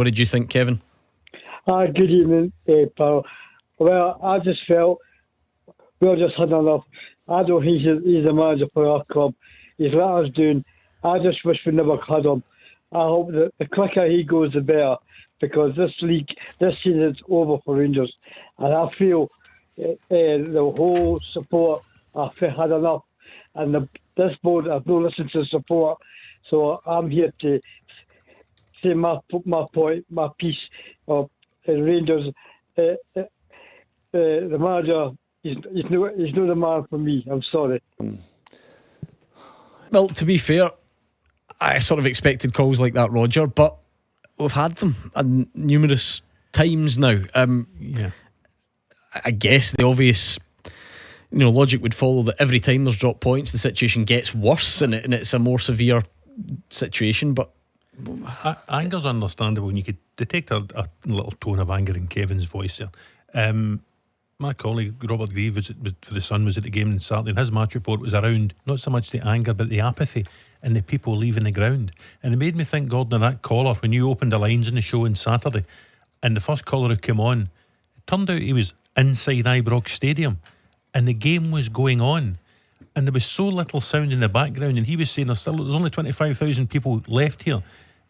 What did you think, Kevin? Good evening, pal. Well, I just felt we just had enough. I don't think he's the manager for our club. He's let us down. I just wish we never had him. I hope that the quicker he goes, the better, because this season is over for Rangers. And I feel the whole support, I've had enough. And this board, I've not listened to the support. So I'm here to say my point, my piece of Rangers. The manager, he's not the man for me. I'm sorry. Well, to be fair, I sort of expected calls like that, Roger, but we've had them numerous times now. I guess the obvious, logic would follow that every time there's drop points, the situation gets worse, and it's a more severe situation. But anger's understandable, and you could detect a little tone of anger in Kevin's voice there. My colleague Robert Grieve for the Sun was at the game on Saturday, and his match report was around not so much the anger but the apathy and the people leaving the ground. And it made me think, Gordon, of that caller when you opened the lines in the show on Saturday, and the first caller who came on, it turned out he was inside Ibrox Stadium and the game was going on, and there was so little sound in the background, and he was saying there's only 25,000 people left here.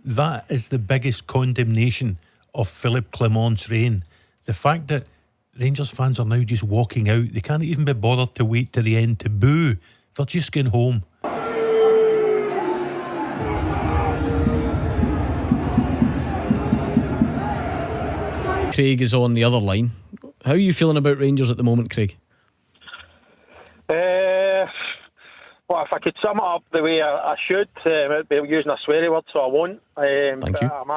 That is the biggest condemnation of Philippe Clement's reign. The fact that Rangers fans are now just walking out. They can't even be bothered to wait to the end to boo. They're just going home. Craig is on the other line. How are you feeling about Rangers at the moment, Craig? Well, if I could sum it up the way I should, I'd be using a sweary word, so I won't. Thank you. I'm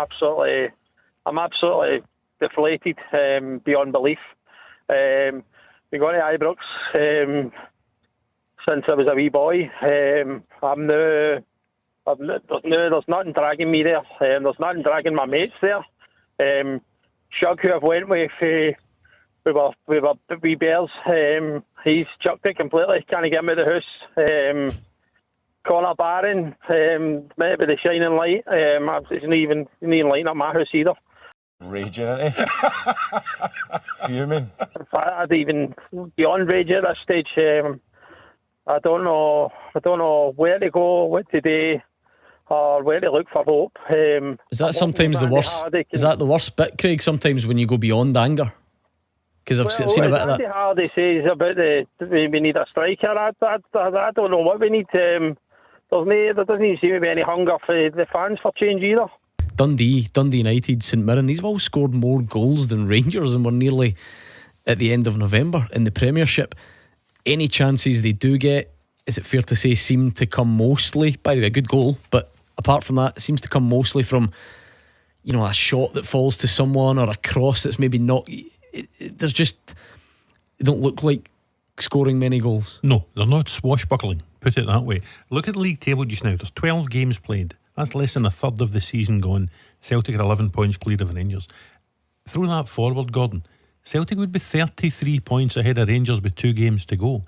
absolutely deflated beyond belief. We got to Ibrox since I was a wee boy. There's nothing dragging me there. There's nothing dragging my mates there. Shug, who I've went with, we were wee bears. He's chucked it completely. Can't get him out of the house. Connor Barron, maybe the shining light. He's not even lighting up my house either. Raging, isn't he? Fuming. I'd even beyond rage at this stage. I don't know where to go, what to do, or where to look for hope. Is that sometimes the worst? Is that the worst bit, Craig? Sometimes when you go beyond anger, because I've seen a bit of that. Andy Hardy says about we need a striker. I don't know what we need. There doesn't even seem to be any hunger for the fans for change either. Dundee United, St Mirren, these have all scored more goals than Rangers, and we're nearly at the end of November in the Premiership. Any chances they do get, is it fair to say, seem to come mostly, by the way, a good goal, but apart from that, it seems to come mostly from, a shot that falls to someone or a cross that's maybe not. They don't look like scoring many goals. No, they're not swashbuckling, put it that way. Look at the league table just now. There's 12 games played. That's less than a third of the season gone. Celtic are 11 points clear of Rangers. Throw that forward, Gordon. Celtic would be 33 points ahead of Rangers with 2 games to go.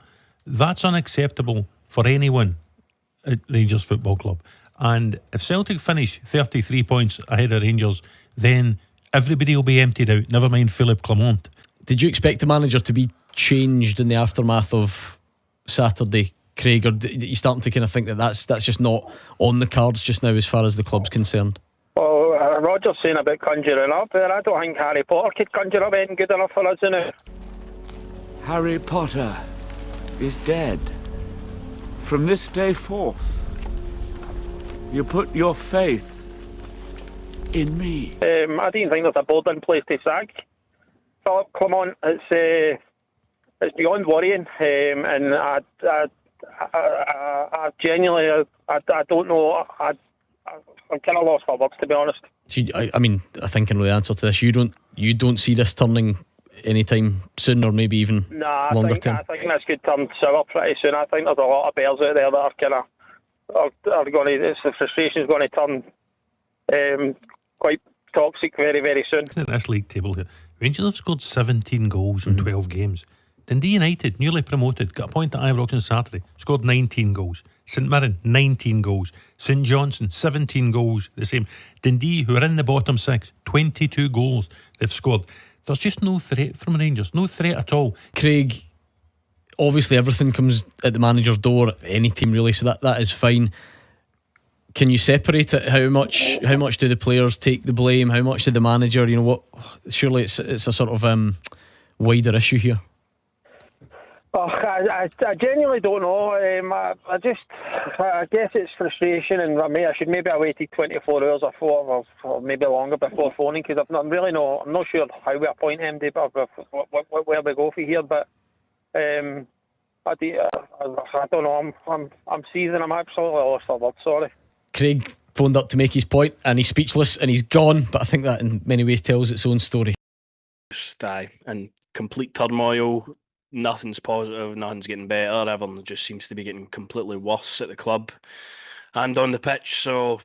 That's unacceptable for anyone at Rangers Football Club. And if Celtic finish 33 points ahead of Rangers, then everybody will be emptied out, never mind Philippe Clement. Did you expect the manager to be changed in the aftermath of Saturday, Craig, or are you starting to kind of think that that's just not on the cards just now as far as the club's concerned? Well, Roger's saying about conjuring up there. I don't think Harry Potter could conjure up anything good enough for us, innit? Harry Potter is dead. From this day forth, you put your faith in me. I didn't think there's a board in place to sack Philippe Clement. It's beyond worrying, and I genuinely, I don't know. I'm kind of lost for words, to be honest. So I think I know the answer to this. You don't see this turning anytime soon, or maybe even longer term. I think this could turn sour pretty soon. I think there's a lot of bears out there that are kind of are going to. The frustration is going to turn quite toxic very, very soon. Look at this league table here. Rangers have scored 17 goals in 12 games. Dundee United, newly promoted, got a point at Ibrox on Saturday, scored 19 goals. St Mirren, 19 goals. St Johnstone, 17 goals, the same. Dundee, who are in the bottom six, 22 goals they've scored. There's just no threat from Rangers, no threat at all. Craig, obviously everything comes at the manager's door, any team really, so that is fine. Can you separate it? How much do the players take the blame? How much did the manager? You know what? Surely it's a sort of wider issue here. Oh, I genuinely don't know. I guess it's frustration, and I should maybe have waited 24 hours or maybe longer before phoning, because I'm not sure how we appoint MD, but where we go for here. But I don't know. I'm seasoned. I'm absolutely lost for words. Sorry. Craig phoned up to make his point, and he's speechless and he's gone. But I think that in many ways tells its own story. And complete turmoil. Nothing's positive, nothing's getting better. Everyone just seems to be getting completely worse at the club and on the pitch. So,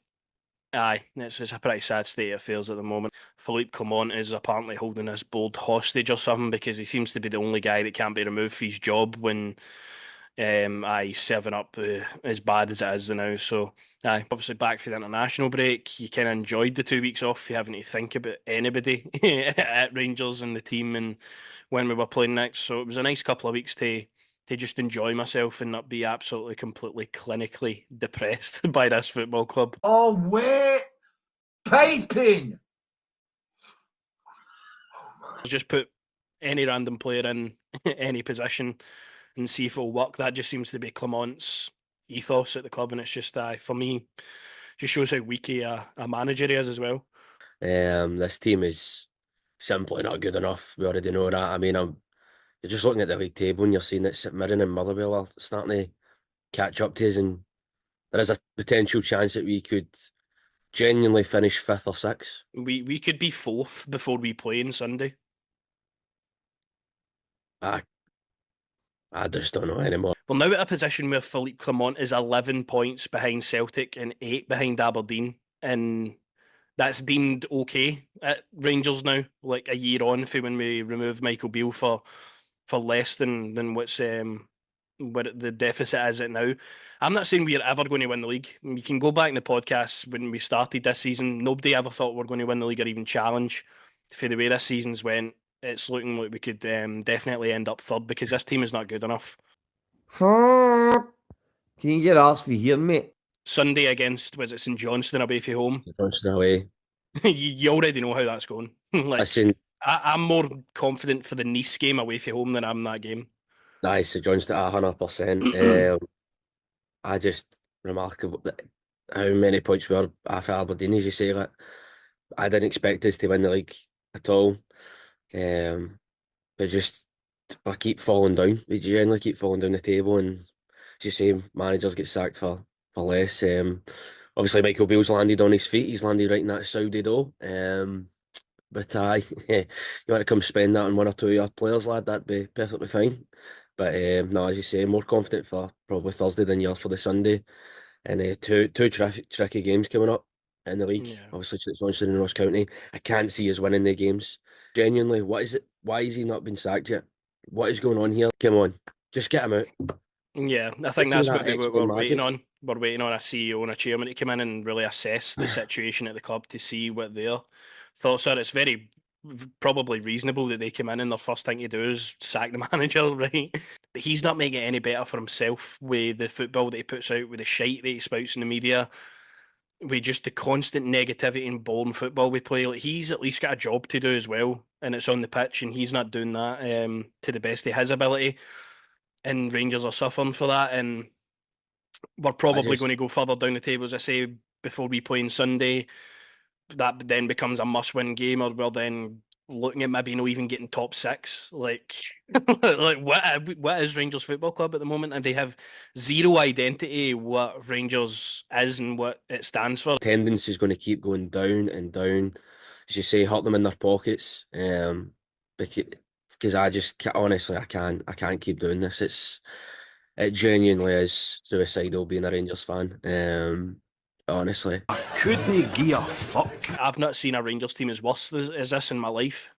it's a pretty sad state of affairs at the moment. Philippe Clement is apparently holding his board hostage or something, because he seems to be the only guy that can't be removed for his job when he's serving up as bad as it is now. So, obviously back for the international break. You kind of enjoyed the 2 weeks off. You having to think about anybody at Rangers and the team and when we were playing next. So it was a nice couple of weeks to just enjoy myself and not be absolutely completely clinically depressed by this football club. Oh, wait! Piping! Just put any random player in any position and see if it'll work. That just seems to be Clement's ethos at the club, and it's just for me, just shows how weak a manager he is as well. This team is simply not good enough. We already know that. I mean, you're just looking at the league table and you're seeing that St Mirren and Motherwell are starting to catch up to us, and there is a potential chance that we could genuinely finish 5th or 6th. We could be 4th before we play on Sunday. I just don't know anymore. We're now at a position where Philippe Clement is 11 points behind Celtic and 8 behind Aberdeen, and that's deemed okay at Rangers now, like a year on for when we remove Michael Beale for less than what's what the deficit is at now. I'm not saying we're ever going to win the league. You can go back in the podcast when we started this season. Nobody ever thought we were going to win the league or even challenge. For the way this season's went, it's looking like we could definitely end up 3rd, because this team is not good enough. Can you get asked for here, mate? Sunday against, was it St Johnstone away from home? Johnstone away. you already know how that's going. I'm more confident for the Nice game away from home than I'm that game. St Johnstone 100%. I just remarkable how many points we are after Aberdeen, as you say. Like, I didn't expect us to win the league at all. But just I keep falling down. We generally keep falling down the table, and as you say, managers get sacked for less. Obviously Michael Beale's landed on his feet. He's landed right in that Saudi dough. But you want to come spend that on one or two of your players, lad, that'd be perfectly fine. But no, as you say, more confident for probably Thursday than you are for the Sunday. And two tricky games coming up in the league. Yeah. Obviously, it's Johnstone and Ross County. I can't see us winning the games. Genuinely, what is it? Why has he not been sacked yet? What is going on here? Come on, just get him out. Yeah, I think that's what we're waiting on. We're waiting on a CEO and a chairman to come in and really assess the situation at the club to see what their thoughts are. It's very probably reasonable that they come in and their first thing to do is sack the manager, right? But he's not making it any better for himself with the football that he puts out, with the shite that he spouts in the media, with just the constant negativity and boring football we play. Like, he's at least got a job to do as well, and it's on the pitch, and he's not doing that to the best of his ability. And Rangers are suffering for that, and we're probably going to go further down the table, as I say, before we play on Sunday. That then becomes a must-win game, or we're then looking at maybe not even getting top 6. Like, what is Rangers Football Club at the moment? And they have zero identity what Rangers is and what it stands for. Attendance is going to keep going down and down, as you say, hurt them in their pockets. Because I just honestly, I can't keep doing this. It genuinely is suicidal being a Rangers fan. Honestly, I couldn't give a fuck. I've not seen a Rangers team as worse as this in my life.